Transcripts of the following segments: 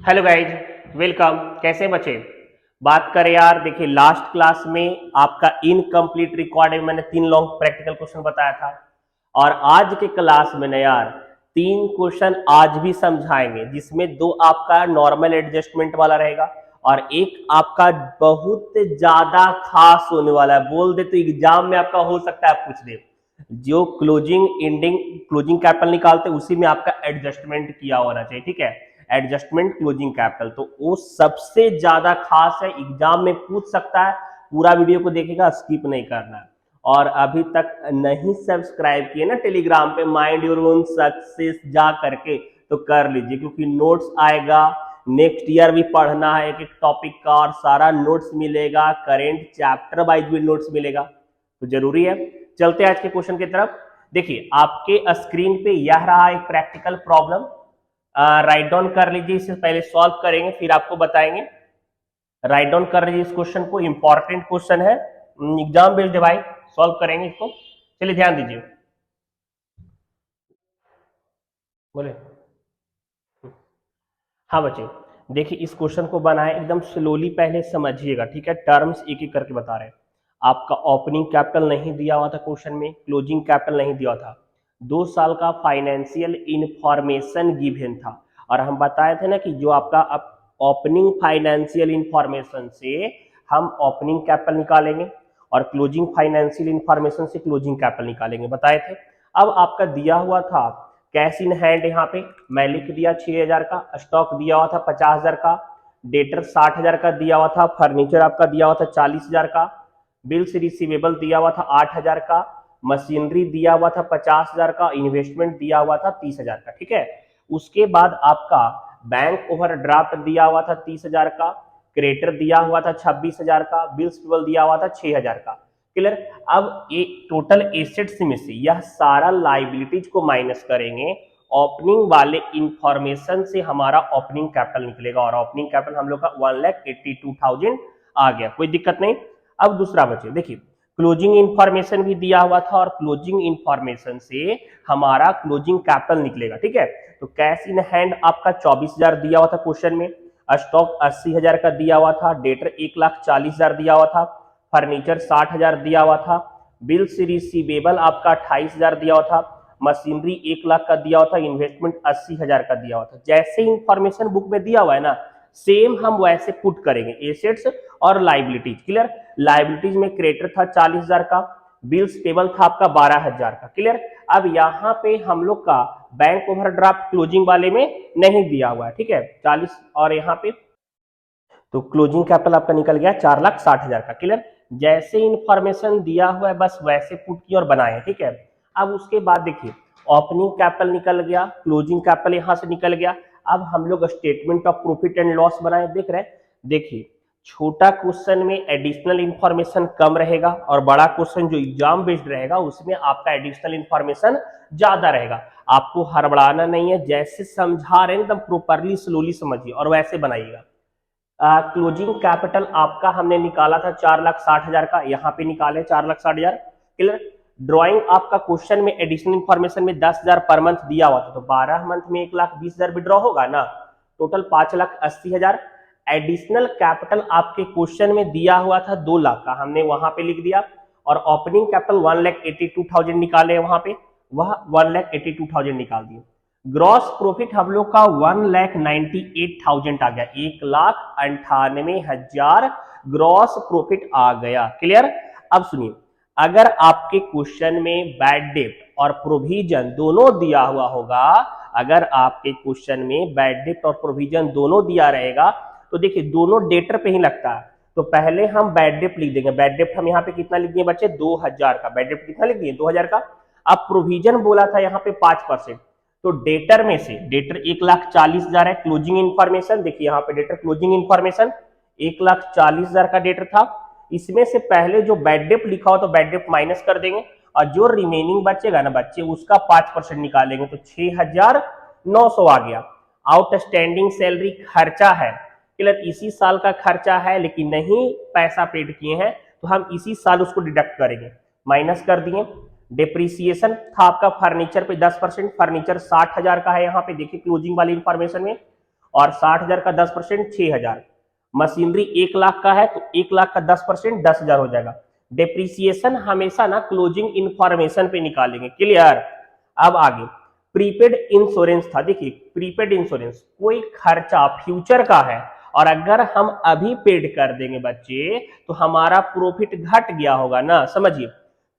Hello guys, welcome. कैसे बचे? बात करें यार, देखिए लास्ट क्लास में आपका इनकम्प्लीट रिकॉर्ड में मैंने 3 लॉन्ग प्रैक्टिकल क्वेश्चन बताया था और आज के क्लास में ना यार 3 क्वेश्चन आज भी समझाएंगे, जिसमें 2 आपका नॉर्मल एडजस्टमेंट वाला रहेगा और एक आपका बहुत ज्यादा खास होने वाला है। बोल दे तो एग्जाम में आपका हो सकता है पूछ दे। जो क्लोजिंग एंडिंग क्लोजिंग कैपिटल निकालते उसी में आपका एडजस्टमेंट किया होना चाहिए, ठीक है। एडजस्टमेंट क्लोजिंग कैपिटल तो वो सबसे ज्यादा खास है, एग्जाम में पूछ सकता है। पूरा वीडियो को देखेगा, स्किप नहीं करना है। और अभी तक नहीं सब्सक्राइब किए ना टेलीग्राम पे माइंड योर ओन सक्सेस जा करके, तो कर लीजिए, क्योंकि नोट्स आएगा। नेक्स्ट ईयर भी पढ़ना है एक एक टॉपिक का और सारा नोट्स मिलेगा, करेंट चैप्टर वाइज भी नोट्स मिलेगा, तो जरूरी है। चलते हैं आज के क्वेश्चन की तरफ। देखिए आपके स्क्रीन पे यह रहा एक प्रैक्टिकल प्रॉब्लम, राइट डाउन कर लीजिए। इससे पहले सॉल्व करेंगे फिर आपको बताएंगे। राइट डाउन कर लीजिए इस क्वेश्चन को, इंपॉर्टेंट क्वेश्चन है, एग्जाम बेस्ड है भाई। सॉल्व करेंगे इसको, चलिए ध्यान दीजिए। बोले हाँ बच्चे, देखिए इस क्वेश्चन को बनाए एकदम स्लोली, पहले समझिएगा, ठीक है। टर्म्स एक एक करके बता रहे हैं। आपका ओपनिंग कैपिटल नहीं दिया हुआ था क्वेश्चन में, क्लोजिंग कैपिटल नहीं दिया था। 2 साल का फाइनेंशियल इंफॉर्मेशन गिवन था और हम बताए थे ना कि जो आपका ओपनिंग फाइनेंशियल इंफॉर्मेशन से हम ओपनिंग कैपिटल निकालेंगे और क्लोजिंग फाइनेंशियल इंफॉर्मेशन से क्लोजिंग कैपिटल निकालेंगे, बताए थे। अब आपका दिया हुआ था कैश इन हैंड, यहाँ पे मैं लिख दिया 6,000 का, स्टॉक दिया हुआ था 50,000 का, डेटर 60,000 का दिया हुआ था, फर्नीचर आपका दिया हुआ था 40,000 का, बिल्स रिसीवेबल दिया हुआ था 8,000 का, मशीनरी दिया हुआ था 50,000 का, इन्वेस्टमेंट दिया हुआ था 30,000 का, ठीक है। उसके बाद आपका बैंक ओवरड्राफ्ट दिया हुआ था 30,000 का, क्रेडिटर दिया हुआ था 26,000 का, बिल्स पेबल दिया हुआ था 6,000 का। क्लियर? अब एक टोटल एसेट्स में से यह सारा लाइबिलिटीज को माइनस करेंगे, ओपनिंग वाले इंफॉर्मेशन से हमारा ओपनिंग कैपिटल निकलेगा और ओपनिंग कैपिटल हम लोग का 1,82,000 आ गया, कोई दिक्कत नहीं। अब दूसरा बचे, देखिए क्लोजिंग इंफॉर्मेशन भी दिया हुआ था और क्लोजिंग इंफॉर्मेशन से हमारा क्लोजिंग कैपिटल निकलेगा, ठीक है। तो कैश इन हैंड आपका 24,000 दिया हुआ था क्वेश्चन में, स्टॉक 80,000 का दिया हुआ था, डेटर 1,40,000 दिया हुआ था, फर्नीचर 60,000 दिया हुआ था, बिल्स रिसीवेबल आपका 28,000 दिया हुआ था, मशीनरी 1,00,000 का दिया हुआ था, इन्वेस्टमेंट 80,000 का दिया हुआ था। जैसे इंफॉर्मेशन बुक में दिया हुआ है ना, सेम हम वैसे पुट करेंगे एसेट्स और लाइबिलिटीज। क्लियर? लाइबिलिटीज में क्रेडिटर था 40,000 का, बिल्स पेबल था आपका 12,000 का। क्लियर? अब यहाँ पे हम लोग का बैंक ओवरड्राफ्ट क्लोजिंग वाले में नहीं दिया हुआ है, ठीक है, 40, और यहाँ पे तो क्लोजिंग कैपिटल आपका निकल गया 4,60,000 का। क्लियर? जैसे इंफॉर्मेशन दिया हुआ है बस वैसे पुट की और बनाए, ठीक है। अब उसके बाद देखिए ओपनिंग कैपिटल निकल गया, क्लोजिंग कैपिटल यहां से निकल गया। अब हम लोग statement of profit and loss बनाए, देख रहे हैं। देखिए छोटा क्वेश्चन में एडिशनल इंफॉर्मेशन कम रहेगा और बड़ा क्वेश्चन जो एग्जाम बेस्ड रहेगा उसमें आपका एडिशनल इंफॉर्मेशन ज्यादा रहेगा। आपको हड़बड़ाना नहीं है, जैसे समझा रहे हैं एकदम प्रॉपरली स्लोली समझिए और वैसे बनाइएगा। क्लोजिंग कैपिटल आपका हमने निकाला था 4,60,000 का, यहाँ पे निकाले 4,60,000। क्लियर? ड्राइंग आपका क्वेश्चन में एडिशनल इंफॉर्मेशन में 10,000 पर मंथ दिया हुआ था, तो 12 मंथ में 1,20,000 विड्रॉ होगा ना, टोटल 5,80,000। एडिशनल कैपिटल आपके क्वेश्चन में दिया हुआ था 2,00,000 का, हमने वहां पे लिख दिया और ओपनिंग कैपिटल 1,82,000 निकाले, वहां पे वह 1,82,000 निकाल दिए। ग्रॉस प्रॉफिट हम लोग का 1,98,000 आ गया, 1,98,000 ग्रॉस प्रॉफिट आ गया। क्लियर? अब सुनिए, अगर आपके क्वेश्चन में बैड डेट और प्रोविजन दोनों दिया हुआ होगा, अगर आपके क्वेश्चन में बैड डेट और प्रोविजन दोनों दिया रहेगा, तो देखिए दोनों डेटर पे ही लगता है। तो पहले हम बैड डेट लिख देंगे, बैड डेट हम यहाँ पे कितना लिख दिए बच्चे, 2,000 का। बैड डेट कितना लिख दिए, 2,000 का। अब प्रोविजन बोला था यहाँ पे 5%, तो डेटर में से डेटर 1,40,000 है, क्लोजिंग इंफॉर्मेशन देखिए यहाँ पे डेटर क्लोजिंग इंफॉर्मेशन 1,40,000 का डेटर था। इसमें से पहले जो बैड डेट लिखा हो तो बैड डेट माइनस कर देंगे और जो रिमेनिंग बचेगा ना बच्चे उसका 5% निकालेंगे, तो 6,900 आ गया। आउटस्टैंडिंग सैलरी खर्चा है, क्लियर, इसी साल का खर्चा है लेकिन नहीं पैसा पेड किए हैं, तो हम इसी साल उसको डिडक्ट करेंगे, माइनस कर दिए। डिप्रिसिएशन था आपका फर्नीचर पे 10%, फर्नीचर 60,000 का है यहाँ पे, देखिए क्लोजिंग वाली इंफॉर्मेशन में। और 60,000 का 10% 6,000। मशीनरी 1 लाख का है तो 1 लाख का 10% 10,000 हो जाएगा। डेप्रिसिएशन हमेशा ना क्लोजिंग इंफॉर्मेशन पे निकालेंगे, क्लियर। अब आगे प्रीपेड इंश्योरेंस था, देखिए प्रीपेड इंश्योरेंस कोई खर्चा फ्यूचर का है और अगर हम अभी पेड कर देंगे बच्चे तो हमारा प्रॉफिट घट गया होगा ना, समझिए।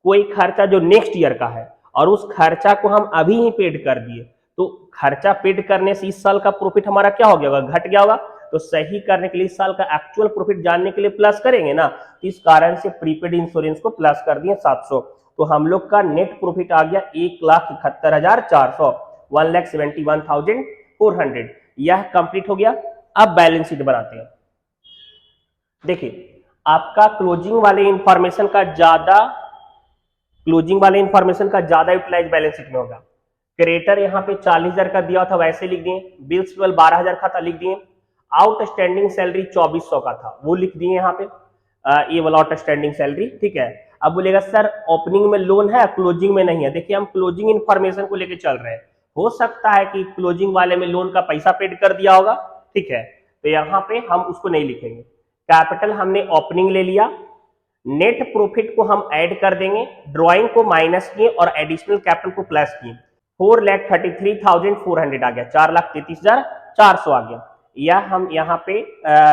कोई खर्चा जो नेक्स्ट ईयर का है और उस खर्चा को हम अभी ही पेड कर दिए तो खर्चा पेड करने से इस साल का प्रॉफिट हमारा क्या हो गया होगा, घट गया होगा। तो सही करने के लिए इस साल का एक्चुअल प्रॉफिट जानने के लिए प्लस करेंगे ना, इस कारण से प्रीपेड इंश्योरेंस को प्लस कर दिए 700। तो हम लोग का नेट प्रॉफिट आ गया 1,71,400, 1,71,400। यह कंप्लीट हो गया। अब बैलेंस शीट बनाते हैं। देखिए आपका क्लोजिंग वाले इंफॉर्मेशन का ज्यादा यूटिलाइज बैलेंस शीट में होगा। क्रेडिटर यहाँ पे 40,000 का दिया था वैसे लिख दिए, बिल्स 12,000 का था लिख दिए, आउटस्टैंडिंग सैलरी 2,400 का था वो लिख दिए यहाँ पे, ये वाला आउटस्टैंडिंग सैलरी, ठीक है। अब बोलेगा सर ओपनिंग में लोन है क्लोजिंग में नहीं है। देखिए हम क्लोजिंग इन्फॉर्मेशन को लेकर चल रहे हैं, हो सकता है कि क्लोजिंग वाले में लोन का पैसा पेड कर दिया होगा, ठीक है, तो यहाँ पे हम उसको नहीं लिखेंगे। कैपिटल हमने ओपनिंग ले लिया, नेट प्रॉफिट को हम ऐड कर देंगे, ड्राइंग को माइनस किए और एडिशनल कैपिटल को प्लस किए, 4,33,400 आ गया, 4,33,400 आ गया। यह हम यहाँ पे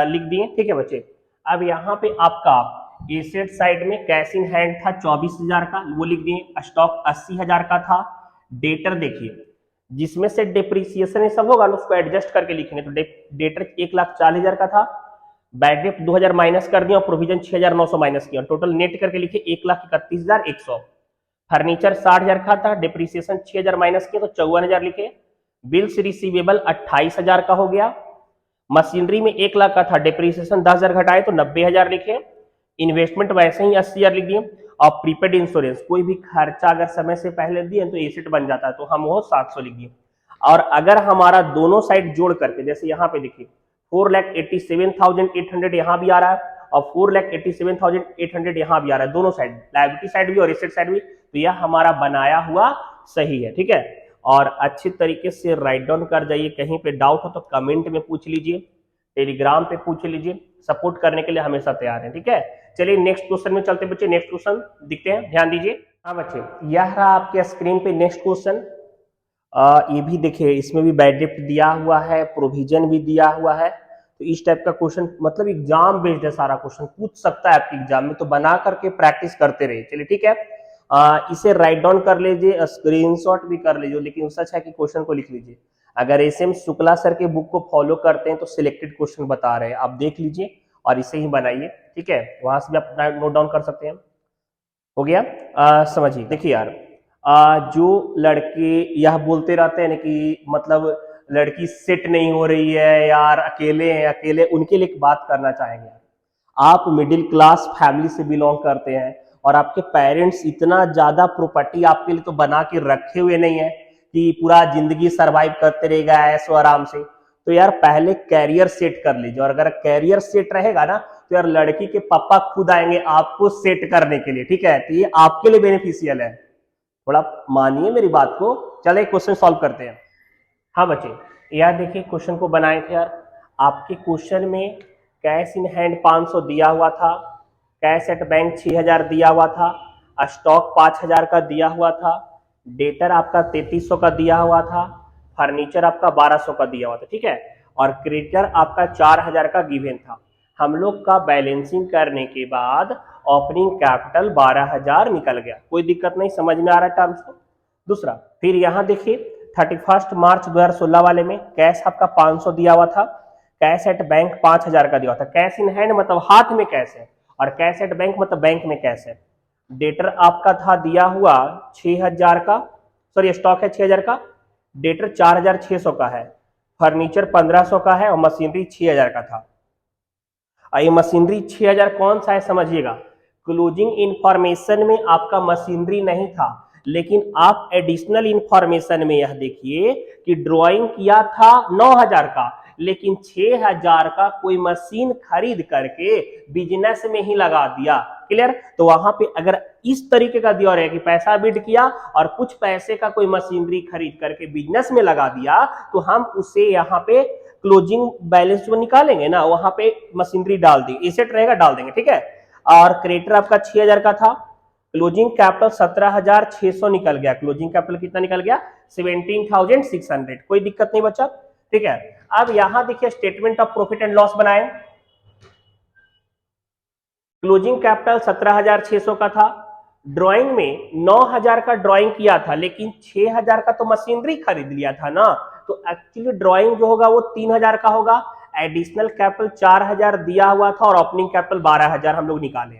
लिख दिए, ठीक है बच्चे। अब यहाँ पे आपका एसेट साइड में कैश इन हैंड था 24,000 का, वो लिख दिए। स्टॉक 80,000 का था। डेटर देखिए जिसमें से डिप्रिसिएशन ये सब होगा ना उसको एडजस्ट करके लिखेंगे, तो डेटर 1,40,000 का था, बैड डेट 2,000 माइनस कर दिया और प्रोविजन 6,900 माइनस किया, टोटल नेट करके लिखे 1,31,100। फर्नीचर 60,000 का था, डिप्रिसिएशन 6,000 माइनस किया तो 54,000 लिखे। बिल्स रिसीवेबल 28,000 का हो गया। मशीनरी में 1 लाख का था, डिप्रिसिएशन 10,000 घटाए तो 90,000 लिखे। इन्वेस्टमेंट वैसे ही 80,000 लिख दिए। और प्रीपेड इंश्योरेंस कोई भी खर्चा अगर समय से पहले दिए तो एसेट बन जाता है, तो हम वो 700 लिख दिए। और अगर हमारा दोनों साइड जोड़ करके जैसे यहाँ पे देखिए 4,87,800 यहाँ भी आ रहा है और 4,87,800 यहाँ भी आ रहा है, दोनों साइड, लायबिलिटी साइड भी और एसेट साइड भी, तो यह हमारा बनाया हुआ सही है, ठीक है। और अच्छी तरीके से राइट डाउन कर जाइए, कहीं पे डाउट हो तो कमेंट में पूछ लीजिए, टेलीग्राम पे पूछ लीजिए, सपोर्ट करने के लिए हमेशा तैयार है, ठीक है। चलिए नेक्स्ट क्वेश्चन में चलते बच्चे, नेक्स्ट क्वेश्चन दिखते हैं, ध्यान दीजिए। हाँ बच्चे यह रहा आपके स्क्रीन पे नेक्स्ट क्वेश्चन। ये भी देखिए इसमें भी बैड डेप्ट दिया हुआ है, प्रोविजन भी दिया हुआ है, तो इस टाइप का क्वेश्चन मतलब एग्जाम बेस्ड है, सारा क्वेश्चन पूछ सकता है आपके एग्जाम में, तो बना करके प्रैक्टिस करते रहिए। चलिए ठीक है, इसे राइट डाउन कर लीजिए, स्क्रीनशॉट भी कर लीजिए, लेकिन सच है कि क्वेश्चन को लिख लीजिए। अगर एसएम शुक्ला सर के बुक को फॉलो करते हैं तो सिलेक्टेड क्वेश्चन बता रहे हैं, आप देख लीजिए और इसे ही बनाइए, ठीक है, वहां से भी आप नोट डाउन कर सकते हैं। हो गया, समझिए। देखिए यार, जो लड़के यह बोलते रहते हैं ना कि मतलब लड़की सेट नहीं हो रही है यार, अकेले हैं अकेले, उनके लिए एक बात करना चाहेंगे। आप मिडिल क्लास फैमिली से बिलोंग करते हैं और आपके पेरेंट्स इतना ज्यादा प्रॉपर्टी आपके लिए तो बना के रखे हुए नहीं है कि पूरा जिंदगी सरवाइव करते रहेगा ऐसो आराम से। तो यार पहले कैरियर सेट कर लीजिए, और अगर कैरियर सेट रहेगा ना तो यार लड़की के पापा खुद आएंगे आपको सेट करने के लिए, ठीक है, तो ये आपके लिए बेनिफिशियल है, थोड़ा मानिए मेरी बात को। चले क्वेश्चन सॉल्व करते हैं। हाँ बच्चे यार देखिए क्वेश्चन को बनाए थे यार, आपके क्वेश्चन में कैश इन हैंड 500 दिया हुआ था, कैश एट बैंक 6,000 दिया हुआ था, स्टॉक 5,000 का दिया हुआ था, डेटर आपका 3,300 का दिया हुआ था, फर्नीचर आपका 1,200 का दिया हुआ था, ठीक है, और क्रेडिटर आपका 4,000 का गिवन था। हम लोग का बैलेंसिंग करने के बाद ओपनिंग कैपिटल 12,000 निकल गया, कोई दिक्कत नहीं, समझ में आ रहा है टर्म्स को। दूसरा फिर यहाँ देखिए 31 मार्च 2016 वाले में कैश आपका 500 दिया हुआ था, कैश एट बैंक 5,000 का दिया हुआ था। कैश इन हैंड मतलब हाथ में कैश है, और कैश एट बैंक मतलब बैंक में कैश है। डेटर आपका था दिया हुआ 6,000 का, सॉरी स्टॉक है 6,000 का, डेटर 4,600 का है, फर्नीचर 1,500 का है और मशीनरी 6,000 का था। ये मशीनरी 6,000 कौन सा है समझिएगा, क्लोजिंग इंफॉर्मेशन में आपका मशीनरी नहीं था, लेकिन आप एडिशनल इंफॉर्मेशन में यह देखिए कि ड्राइंग किया था 9,000 का, लेकिन 6,000 का कोई मशीन खरीद करके बिजनेस में ही लगा दिया, क्लियर। तो वहां पे अगर इस तरीके का दिया है कि पैसा बिड किया और कुछ पैसे का कोई मशीनरी खरीद करके बिजनेस में लगा दिया, तो हम उसे यहाँ पे क्लोजिंग बैलेंस जो निकालेंगे ना वहां पे मशीनरी डाल दी, एसेट रहेगा डाल देंगे, ठीक है। और क्रेडिटर आपका 6000 का था, क्लोजिंग कैपिटल 17600 निकल गया, क्लोजिंग कैपिटल कितना निकल गया 17600, कोई दिक्कत नहीं बच्चा, ठीक है। अब यहां देखिए statement of profit and loss बनाए, क्लोजिंग कैपिटल 17600 का था, ड्राइंग में 9000 का ड्राइंग किया था, लेकिन 6000 का तो मशीनरी खरीद लिया था ना, तो एक्चुअली ड्राइंग जो होगा वो 3000 का होगा, एडिशनल कैपिटल 4000 दिया हुआ था और ओपनिंग कैपिटल 12000 हम लोग निकाले,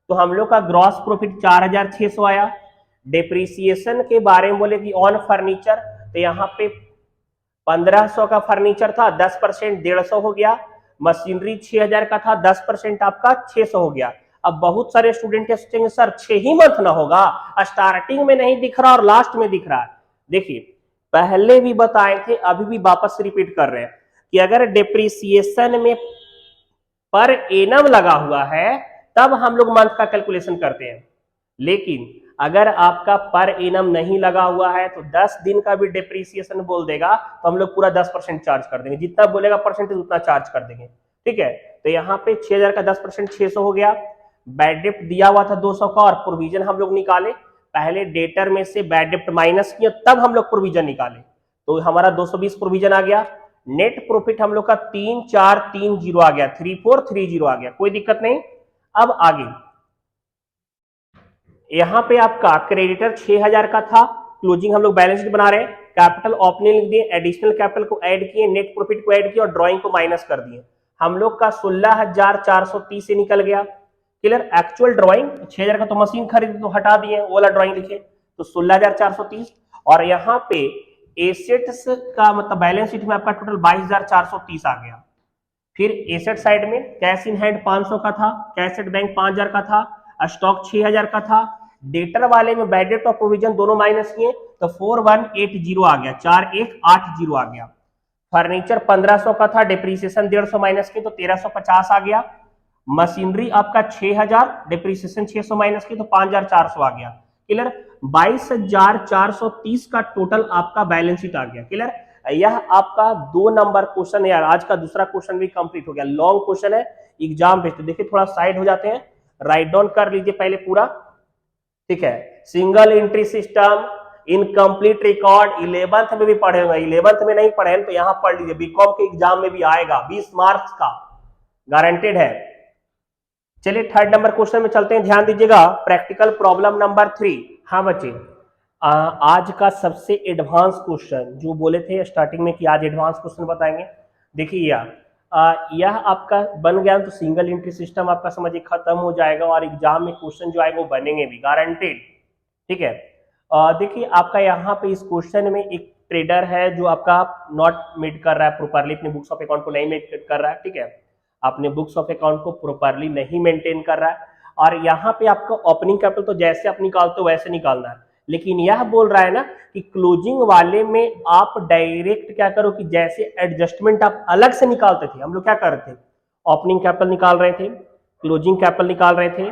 तो हम लोग का ग्रॉस प्रॉफिट 4600 आया। डिप्रिसिएशन के बारे में बोले कि ऑन फर्नीचर, तो यहाँ पे 1500 का फर्नीचर था, 10% 150 हो गया, मशीनरी 6000 का था, 10% आपका 600 हो गया। अब बहुत सारे स्टूडेंट ये सोचेंगे सर 6 ही मंथ ना होगा, स्टार्टिंग में नहीं दिख रहा और लास्ट में दिख रहा है। देखिए पहले भी बताए थे, अभी भी वापस रिपीट कर रहे हैं कि अगर डिप्रिसिएशन में पर एनम लगा हुआ है तब हम लोग मंथ का कैलकुलेशन करते हैं, लेकिन अगर आपका पर एनम नहीं लगा हुआ है तो 10 दिन का भी डिप्रिसिएशन बोल देगा तो हम लोग पूरा 10% चार्ज कर देंगे, जितना बोलेगा परसेंटेज उतना चार्ज कर देंगे, ठीक है। तो यहाँ पे 6000 का 10% 600 हो गया, बैड डेप्ट दिया हुआ था 200 का और प्रोविजन हम लोग निकाले, पहले डेटर में से बैड डेप्ट माइनस किया तब हम लोग प्रोविजन निकाले, तो हमारा 220 प्रोविजन आ गया। नेट प्रॉफिट हम लोग का 3430 आ गया, 3430 आ गया, कोई दिक्कत नहीं। अब आगे यहां पे आपका क्रेडिटर 6000 का था, क्लोजिंग हम लोग बैलेंस शीट बना रहे हैं, कैपिटल ओपनिंग लिख दिए, एडिशनल कैपिटल को ऐड किए, नेट प्रॉफिट को ऐड किया और ड्राइंग को माइनस कर दिए, हम लोग का 16430 से निकल गया। क्लियर, एक्चुअल ड्राइंग 6000 का तो मशीन खरीदी तो हटा दिए, वो वाला ड्राइंग लिखे, तो 16430, और यहाँ पे एसेट्स का मतलब बैलेंस शीट में आपका टोटल 22430 आ गया। फिर एसेट साइड में कैश इन हैंड 500 का था, कैश एट बैंक 5000 का था, स्टॉक 6000 का था, डेटर वाले में बैड डेट और प्रोविजन दोनों माइनस किए तो 4180 आ गया, 4180 आ गया। फर्नीचर 1500 का था, डिप्रीसिएशन 150 माइनस किए तो 1350 आ गया। मशीनरी आपका 6000, डिप्रीसिएशन 600 माइनस किए तो 5400 आ गया। क्लियर, 22430 का टोटल आपका बैलेंस शीट आ गया। क्लियर, यह आपका 2 नंबर क्वेश्चन है यार, आज का दूसरा क्वेश्चन भी कंप्लीट हो गया, लॉन्ग क्वेश्चन है, एग्जाम बेस्ड। देखिए थोड़ा साइड हो जाते हैं, राइट डाउन कर लीजिए पहले पूरा, ठीक है। Single entry system, incomplete record 11th में भी पढ़े होंगे, 11th में नहीं पढ़े तो यहां पढ़ लीजिए, बीकॉम के एग्जाम में भी आएगा, 20 मार्क्स का गारंटेड है। चलिए थर्ड नंबर क्वेश्चन में चलते हैं, ध्यान दीजिएगा, प्रैक्टिकल प्रॉब्लम नंबर 3। हाँ बच्चे, आज का सबसे एडवांस क्वेश्चन, जो बोले थे स्टार्टिंग में कि आज एडवांस क्वेश्चन बताएंगे, देखिए यह आपका बन गया तो सिंगल एंट्री सिस्टम आपका समझिए खत्म हो जाएगा और एग्जाम में क्वेश्चन जो आएगा वो बनेंगे भी, गारंटेड, ठीक है। देखिए आपका यहाँ पे इस क्वेश्चन में एक ट्रेडर है जो आपका नॉट मीट कर रहा है प्रॉपरली, अपने बुक्स ऑफ अकाउंट को नहीं मीट कर रहा है, ठीक है, अपने बुक्स ऑफ अकाउंट को प्रॉपरली नहीं मेंटेन कर रहा है, और यहाँ पे आपका ओपनिंग कैपिटल तो जैसे आप निकालते हो वैसे निकालना है, लेकिन यह बोल रहा है ना कि क्लोजिंग वाले में आप डायरेक्ट क्या करो कि जैसे एडजस्टमेंट आप अलग से निकालते थे, हम लोग क्या कर रहे थे, ओपनिंग कैपिटल निकाल रहे थे, क्लोजिंग कैपिटल निकाल रहे थे,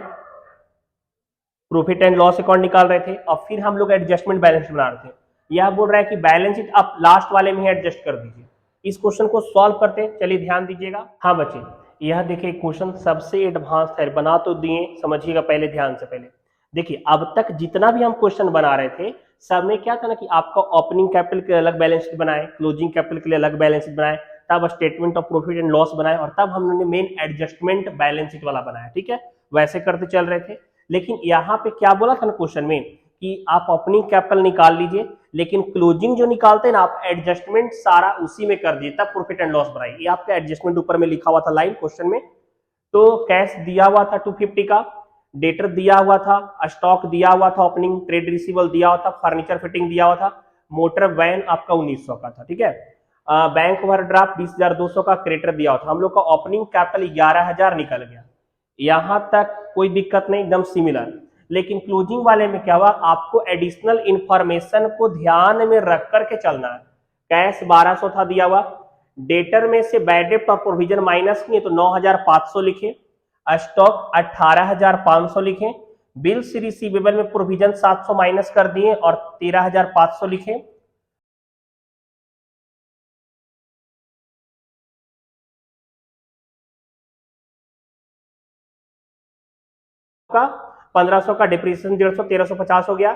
प्रॉफिट एंड लॉस अकाउंट निकाल रहे थे, और फिर हम लोग एडजस्टमेंट बैलेंस बना रहे थे। यह बोल रहा है कि बैलेंस शीट आप लास्ट वाले में ही एडजस्ट कर दीजिए। इस क्वेश्चन को सॉल्व करते हैं, चलिए ध्यान दीजिएगा। हाँ बच्चे, यह देखिए क्वेश्चन सबसे एडवांस है, बना तो दिए, समझिएगा पहले ध्यान से। पहले देखिए अब तक जितना भी हम क्वेश्चन बना रहे थे सब में क्या था ना कि आपका ओपनिंग कैपिटल के अलग बैलेंस शीट बनाए, क्लोजिंग कैपिटल के लिए अलग बैलेंस शीट बनाए, तब statement of profit and loss बनाए, और तब हमने मेन एडजस्टमेंट बैलेंस शीट वाला बनाया, ठीक है, वैसे करते चल रहे थे। लेकिन यहाँ पे क्या बोला था ना क्वेश्चन में कि आप ओपनिंग कैपिटल निकाल लीजिए, लेकिन क्लोजिंग जो निकालते हैं ना आप एडजस्टमेंट सारा उसी में कर दिए, तब प्रॉफिट एंड लॉस बनाइए। ये आपका एडजस्टमेंट ऊपर में लिखा हुआ था लाइन क्वेश्चन में। तो कैश दिया हुआ था 250 का, डेटर दिया हुआ था, स्टॉक दिया हुआ था, ओपनिंग ट्रेड रिसीवेबल दिया हुआ था, फर्नीचर फिटिंग दिया हुआ था, मोटर वैन आपका 1900 का था, ठीक है। बैंक ओवरड्राफ्ट 20200 का, क्रेडिटर दिया हुआ था, हम लोग का ओपनिंग कैपिटल 11000 निकल गया, यहां तक कोई दिक्कत नहीं, एकदम सिमिलर। लेकिन क्लोजिंग वाले में क्या हुआ, आपको एडिशनल इंफॉर्मेशन को ध्यान में रख करके चलना है। कैश 1200 था दिया हुआ, डेटर में से बैड डेप्ट और प्रोविजन माइनस किए तो 9500 लिखे, स्टॉक 18500 लिखे, बिल्स रिसीवेबल में प्रोविजन 700 माइनस कर दिए और 13500 लिखे, का 1500 का, डिप्रीशिएशन 150, 1350 हो गया।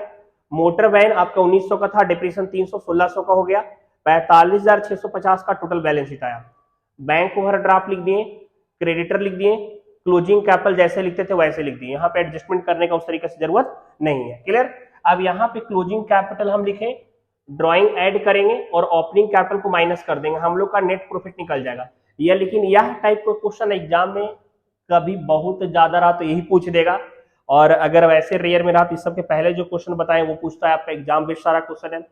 मोटर वैन आपका 1900 का था, डिप्रीशिएशन 300, 1600 का हो गया। 45,650 का टोटल बैलेंस शीट आया। बैंक ओवरड्राफ्ट लिख दिए, क्रेडिटर लिख दिए, क्लोजिंग कैपिटल जैसे लिखते थे वैसे लिख दिए, यहाँ पे एडजस्टमेंट करने का उस तरीके से जरूरत नहीं है। क्लियर। अब यहाँ पे क्लोजिंग कैपिटल हम लिखें, ड्राइंग ऐड करेंगे और ओपनिंग कैपिटल को माइनस कर देंगे, हम लोग का नेट प्रॉफिट निकल जाएगा। यह लेकिन यह टाइप का क्वेश्चन एग्जाम में कभी बहुत ज्यादा रहा तो यही पूछ देगा, और अगर वैसे रेयर में रहा तो इस सबके पहले जो क्वेश्चन बताए वो पूछता है। आपका एग्जाम बेस्ड सारा क्वेश्चन है,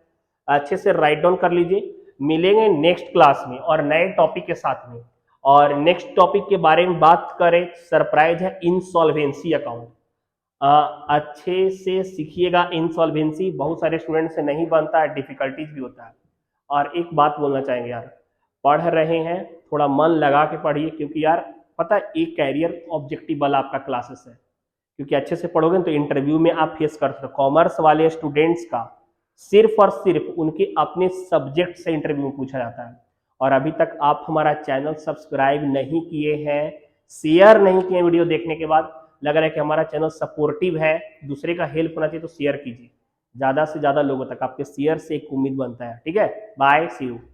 अच्छे से राइट डाउन कर लीजिए। मिलेंगे नेक्स्ट क्लास में और नए टॉपिक के साथ में। और नेक्स्ट टॉपिक के बारे में बात करें, सरप्राइज है इंसॉल्वेंसी अकाउंट। अच्छे से सीखिएगा। इंसॉल्वेंसी बहुत सारे स्टूडेंट से नहीं बनता है, डिफिकल्टीज भी होता है। और एक बात बोलना चाहेंगे यार, पढ़ रहे हैं थोड़ा मन लगा के पढ़िए, क्योंकि यार पता है एक कैरियर ऑब्जेक्टिव वाला आपका क्लासेस है, क्योंकि अच्छे से पढ़ोगे तो इंटरव्यू में आप फेस कर सकते हो। कॉमर्स वाले स्टूडेंट्स का सिर्फ और सिर्फ उनके अपने सब्जेक्ट से इंटरव्यू में पूछा जाता है। और अभी तक आप हमारा चैनल सब्सक्राइब नहीं किए हैं, शेयर नहीं किए वीडियो देखने के बाद, लग रहा है कि हमारा चैनल सपोर्टिव है, दूसरे का हेल्प होना चाहिए, तो शेयर कीजिए ज्यादा से ज्यादा लोगों तक। आपके शेयर से एक उम्मीद बनता है। ठीक है, बाय, सी यू।